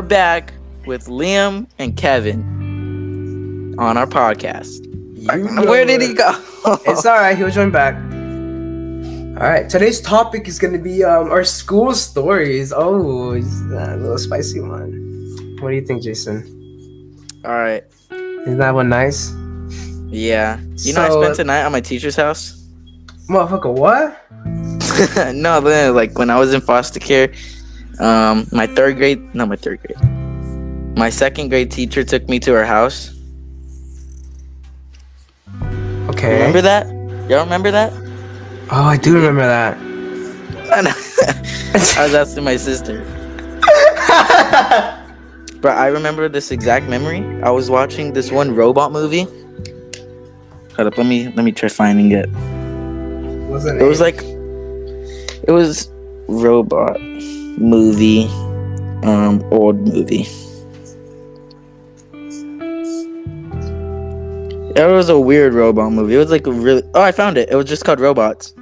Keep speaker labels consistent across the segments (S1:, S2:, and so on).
S1: back with Liam and Kevin on our podcast. Where did he go?
S2: It's alright, he'll join back. Alright, today's topic is gonna be our school stories. Oh, a little spicy one. What do you think, Jason?
S1: Alright.
S2: Isn't that one nice?
S1: Yeah. You know, I spent tonight at my teacher's house.
S2: Motherfucker, what?
S1: No, like when I was in foster care, my second grade teacher took me to her house.
S2: Okay.
S1: Remember that? Y'all remember that?
S2: Oh, I do remember that.
S1: I was asking my sister. But I remember this exact memory. I was watching this one robot movie. Hold up, let me try finding it.
S2: What's it
S1: was robot movie, old movie. It was a weird robot movie. It was like I found it. It was just called Robots.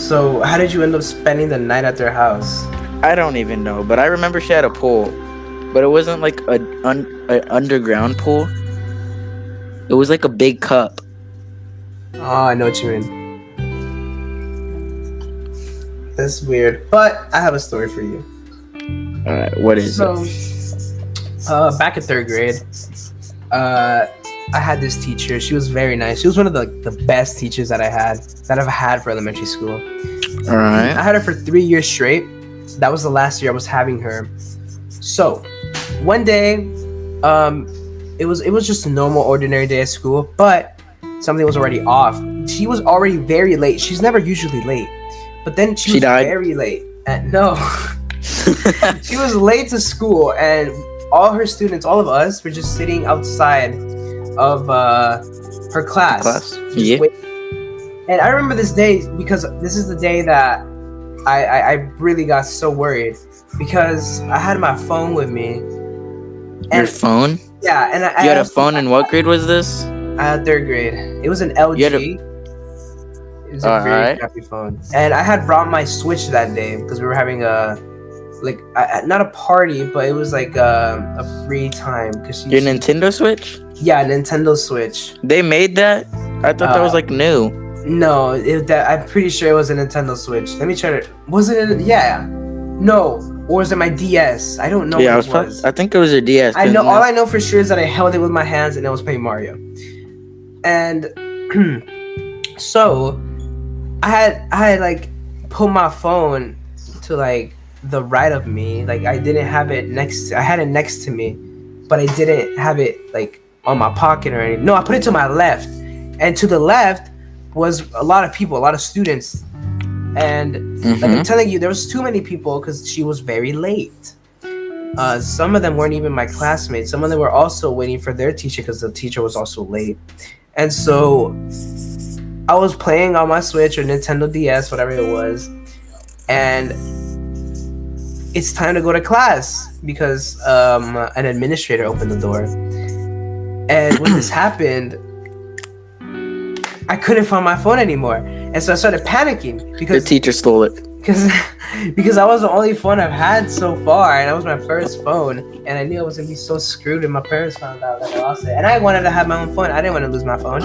S2: So, how did you end up spending the night at their house?
S1: I don't even know, but I remember she had a pool, but it wasn't like an underground pool. It was like a big cup.
S2: Oh, I know what you mean. That's weird, but I have a story for you.
S1: All right, what is it?
S2: Back in third grade, I had this teacher. She was very nice. She was one of the best teachers that I've had for elementary school.
S1: All right.
S2: I had her for 3 years straight. That was the last year I was having her. So, one day, it was just a normal, ordinary day at school, but something was already off. She was already very late. She's never usually late, but then she was
S1: died?
S2: very late. No, she was late to school, and all her students, all of us, were just sitting outside of her class.
S1: Yeah.
S2: And I remember this day because this is the day that I really got so worried because I had my phone with me. And,
S1: your phone?
S2: Yeah, and
S1: you had a phone. In what grade was this?
S2: Third grade. It was an LG. It was a very crappy phone. And I had brought my Switch that day because we were having not a party, but it was like a free time.
S1: Your Nintendo Switch?
S2: Yeah, Nintendo Switch.
S1: They made that? I thought that was like new.
S2: No, I'm pretty sure it was a Nintendo Switch. Let me try to. Was it? Yeah. No. Or was it my DS? I don't know.
S1: Yeah, what it was. I think it was your DS.
S2: I know. All I know for sure is that I held it with my hands and I was playing Mario. And so I had like put my phone to like the right of me. Like I didn't have it I had it next to me, but I didn't have it like on my pocket or anything. No, I put it to my left, and to the left was a lot of people, a lot of students, and like I'm telling you, there was too many people because she was very late. Some of them weren't even my classmates. Some of them were also waiting for their teacher because the teacher was also late. And so I was playing on my Switch or Nintendo DS, whatever it was, and it's time to go to class because an administrator opened the door. And when this happened, I couldn't find my phone anymore. And so I started panicking because
S1: the teacher stole it.
S2: Because that was the only phone I've had so far, and that was my first phone. And I knew I was gonna be so screwed when my parents found out that I lost it. And I wanted to have my own phone. I didn't want to lose my phone.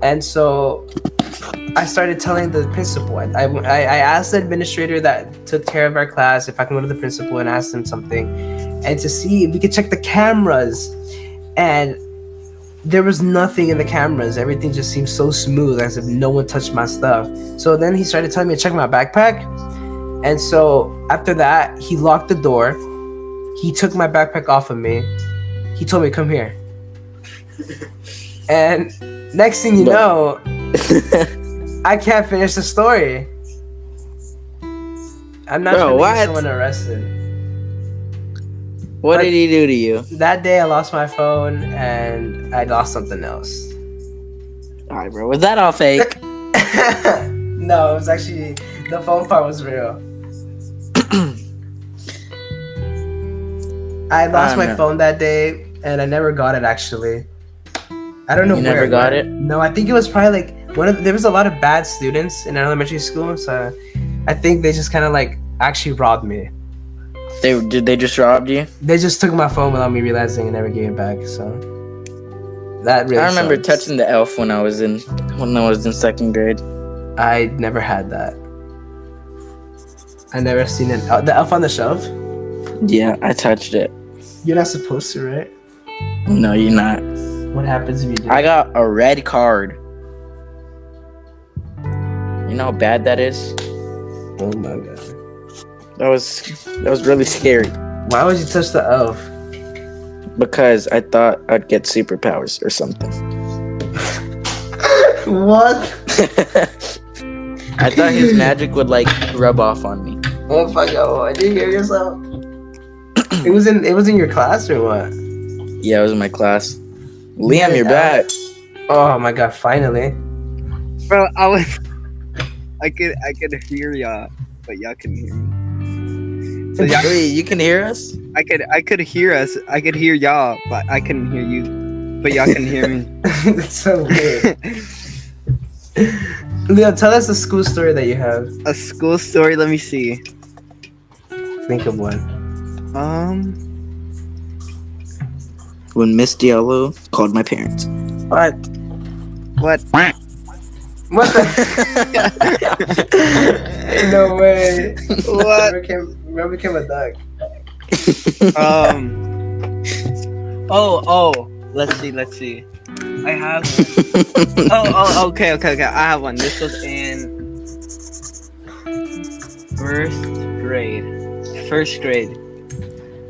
S2: And so I started telling the principal. I asked the administrator that took care of our class if I can go to the principal and ask him something, and to see if we could check the cameras. And there was nothing in the cameras. Everything just seemed so smooth, as if no one touched my stuff. So then he started telling me to check my backpack. And so after that, he locked the door. He took my backpack off of me. He told me, "Come here." And next thing you know, I can't finish the story. I'm not trying to get someone arrested.
S1: What did he do to you?
S2: That day I lost my phone and I lost something else.
S1: Alright, bro. Was that all fake?
S2: No, it was actually, the phone part was real. I lost my phone that day and I never got it actually. I don't know where.
S1: You never got it?
S2: No, I think it was probably like there was a lot of bad students in elementary school, so I think they just kind of like actually robbed me.
S1: They just robbed you?
S2: They just took my phone without me realizing and never gave it back. So that really.
S1: I remember
S2: sucks.
S1: touching the elf when I was in second grade.
S2: I never had that. I never seen it. The elf on the shelf.
S1: Yeah, I touched it.
S2: You're not supposed to, right?
S1: No, you're not.
S2: What happens if you do?
S1: I got a red card. You know how bad that is?
S2: Oh my god.
S1: That was really scary.
S2: Why would you touch the elf?
S1: Because I thought I'd get superpowers or something.
S2: What?
S1: I thought his magic would like rub off on me.
S2: Oh fuck! Oh, did you hear yourself? It was in your class or what?
S1: Yeah, it was in my class. Liam, you're back.
S2: Oh my god! Finally.
S3: Bro, I could hear y'all, but y'all couldn't hear me. So y'all,
S1: Wait, you can hear us?
S3: I could hear us. I could hear y'all, but I couldn't hear you. But y'all can hear me.
S2: That's so weird. Leo, tell us a school story that you have.
S3: A school story. Let me see.
S2: Think of one.
S1: When Miss Diallo called my parents.
S2: What?
S3: What?
S2: What the? No way.
S3: What?
S2: Remember became a duck.
S3: Oh. Let's see. I have. Okay. I have one. This was in first grade.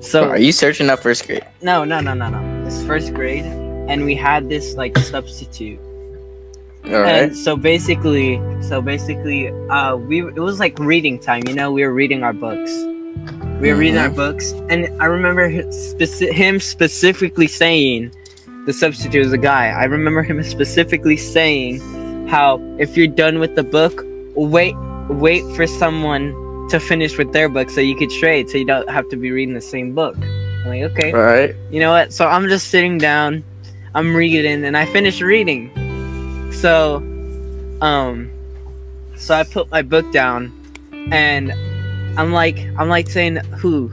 S3: So
S1: Are you searching up first grade?
S3: no. It's first grade, and we had this like substitute.
S1: Alright.
S3: And so basically, it was like reading time. You know, we were reading our books. And I remember him specifically saying, the substitute was a guy. I remember him specifically saying how if you're done with the book, wait for someone to finish with their book so you could trade, so you don't have to be reading the same book. I'm like, okay,
S1: Alright.
S3: you know what? So I'm just sitting down, I'm reading, and I finished reading. So I put my book down, and I'm like saying, who's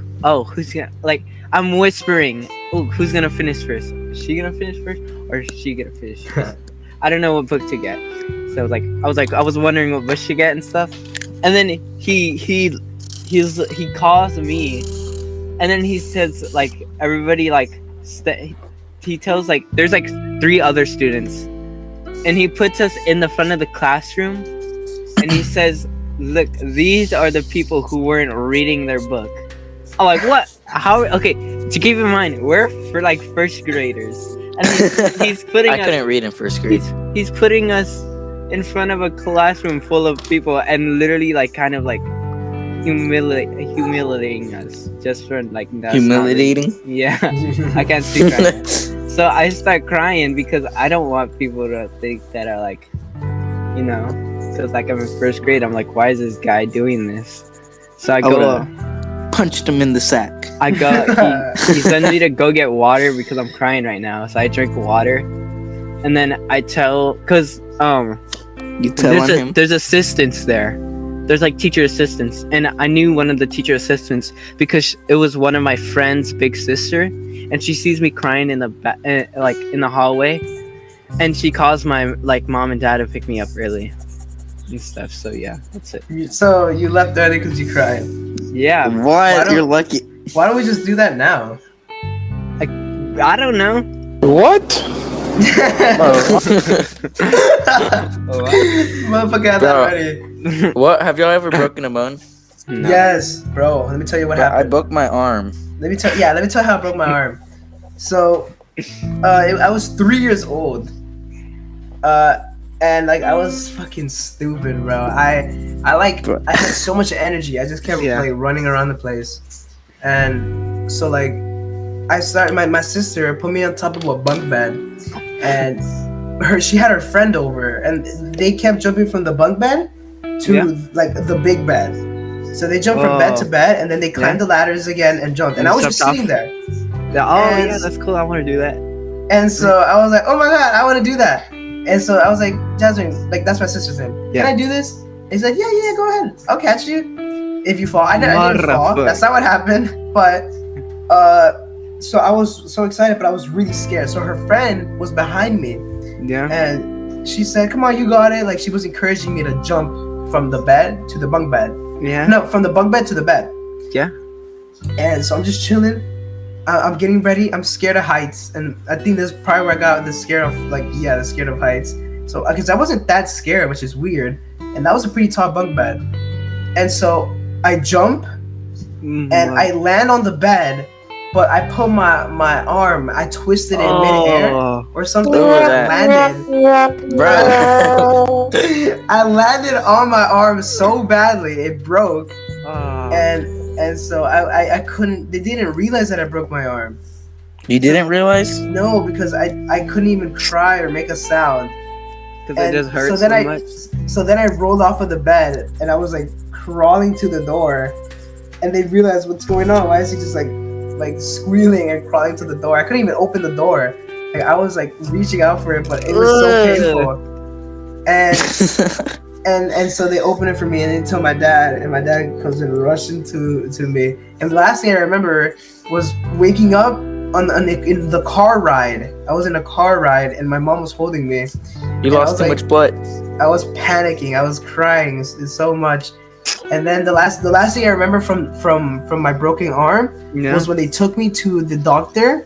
S3: gonna, like, I'm whispering, who's gonna finish first? Is she gonna finish first, or is she gonna finish first? I don't know what book to get. So I was wondering what book to get and stuff. And then he calls me, and then he says, like, everybody, like, he tells, like, there's like 3 other students, and he puts us in the front of the classroom, and he says, look, these are the people who weren't reading their book. I'm like, what? How? Okay, to keep in mind, we're for like first graders, and he's putting
S1: I couldn't read in first grade.
S3: He's putting us in front of a classroom full of people and literally like kind of like humiliating us just for like that.
S1: Humiliating?
S3: Yeah, I can't speak right now. So I start crying because I don't want people to think that I like, you know, because like I'm in first grade. I'm like, why is this guy doing this? So I go.
S1: Punched him in the sack.
S3: I go. He sends me to go get water because I'm crying right now. So I drink water, and then I tell, cause
S1: You tell him.
S3: There's assistants there. There's like teacher assistants, and I knew one of the teacher assistants because it was one of my friend's big sister, and she sees me crying in the like in the hallway, and she calls my like mom and dad to pick me up early and stuff. So yeah, that's it.
S2: So you left early because you cried.
S3: Yeah.
S1: What? You're lucky.
S2: Why don't we just do that now?
S3: I don't know.
S4: What?
S2: Motherfucker had that ready.
S1: What? Have y'all ever broken a bone?
S3: No.
S2: Yes, bro. Let me tell you what happened.
S1: I broke my arm.
S2: Let me tell you how I broke my arm. So, I was 3 years old. And like I was fucking stupid, bro. I had so much energy. I just kept like running around the place. And so like I started my sister put me on top of a bunk bed, and she had her friend over, and they kept jumping from the bunk bed to like the big bed. So they jumped from bed to bed, and then they climbed the ladders again and jumped. And I was just sitting there.
S3: Yeah, that's cool. I want to do that.
S2: And so I was like, oh my god, I want to do that. And so I was like, Jasmine, like that's my sister's name. Can I do this? He's like, yeah, go ahead. I'll catch you. if you fall. I didn't fall.
S3: Motherfucker.
S2: That's not what happened. But so I was so excited, but I was really scared. So her friend was behind me,
S3: Yeah.
S2: and she said, "Come on, you got it." Like she was encouraging me to jump from the bed to the bunk bed.
S3: Yeah.
S2: No, from the bunk bed to the bed.
S3: Yeah.
S2: And so I'm just chilling. I'm getting ready. I'm scared of heights, and I think this is probably where I got the scare of the scared of heights. So because I wasn't that scared, which is weird, and that was a pretty tall bunk bed. And so I jump and I land on the bed, but I put my arm, I twisted it in midair or something.
S1: Ooh,
S2: And
S1: that-
S2: I landed.
S1: Bro.
S2: I landed on my arm so badly it broke,
S3: Oh.
S2: and so I couldn't. They didn't realize that I broke my arm.
S1: You didn't realize?
S2: No, because I couldn't even cry or make a sound.
S3: Because it
S2: And
S3: just hurts
S2: so then
S3: much.
S2: So then I rolled off of the bed and I was like crawling to the door, and they realized what's going on. Why is he just like squealing and crawling to the door? I couldn't even open the door. Like I was like reaching out for it, but it was so
S3: Ugh.
S2: painful. And so they open it for me, and they tell my dad, and my dad comes in rushing to me. And the last thing I remember was waking up in the car ride. I was in a car ride, and my mom was holding me.
S1: You
S2: And I
S1: lost
S2: was
S1: too
S2: like-
S1: much blood.
S2: I was panicking. I was crying so much. And then the last thing I remember from my broken arm
S3: Yeah.
S2: was when they took me to the doctor,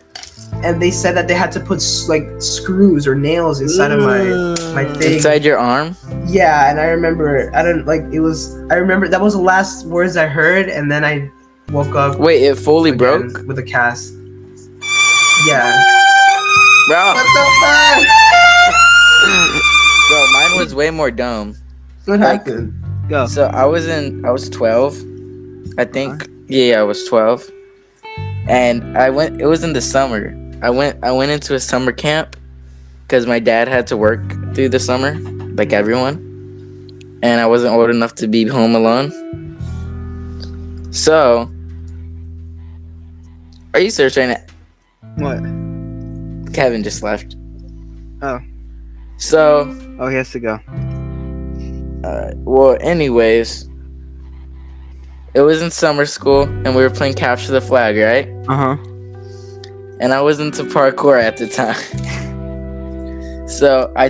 S2: and they said that they had to put like screws or nails inside of my thing.
S1: Inside your arm?
S2: Yeah, and I remember I remember that was the last words I heard, and then I woke up
S1: Wait, it fully
S2: again
S1: broke?
S2: with a cast. Yeah.
S1: Bro,
S2: What the fuck?
S1: bro, mine was way more dumb.
S2: What
S1: Like-
S2: happened?
S3: Go.
S1: So I was 12. I think yeah, I was 12. And it was in the summer. I went into a summer camp cuz my dad had to work through the summer like everyone. And I wasn't old enough to be home alone. So are you searching it?
S3: What?
S1: Kevin just left.
S3: Oh.
S1: So
S3: Oh, he has to go.
S1: well, anyways, it was in summer school, and we were playing capture the flag, right?
S3: Uh huh.
S1: And I was into parkour at the time. So I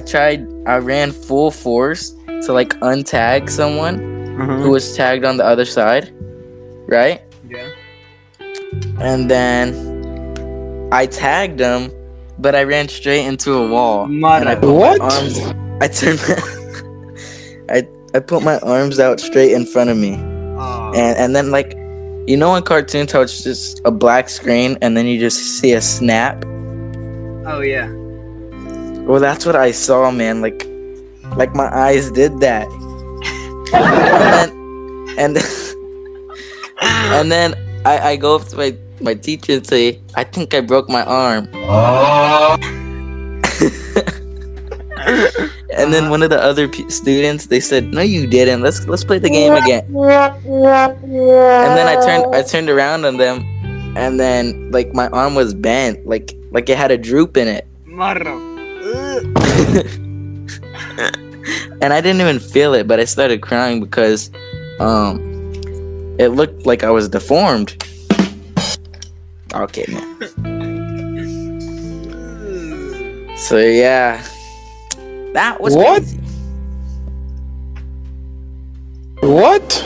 S1: ran full force to like untag someone who was tagged on the other side, right?
S3: Yeah.
S1: And then I tagged him, but I ran straight into a wall. And I put
S4: What?
S1: my arms. I turned. I put my arms out straight in front of me, and then like, you know, in cartoons how it's just a black screen and then you just see a snap.
S3: Oh yeah.
S1: Well, that's what I saw, man. Like my eyes did that. and then, and then I go up to my teacher and say, I think I broke my arm. And then one of the other students, they said, "No, you didn't. Let's play the game again." And then I turned around on them, and then like my arm was bent, like it had a droop in it, and I didn't even feel it, but I started crying because it looked like I was deformed. Okay, man. So yeah, that was
S4: What?
S1: crazy.
S4: What?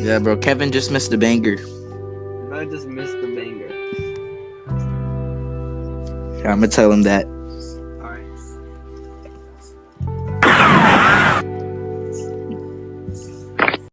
S1: Yeah, bro. Kevin just missed a banger.
S3: I just missed the banger.
S1: I'm gonna tell him that.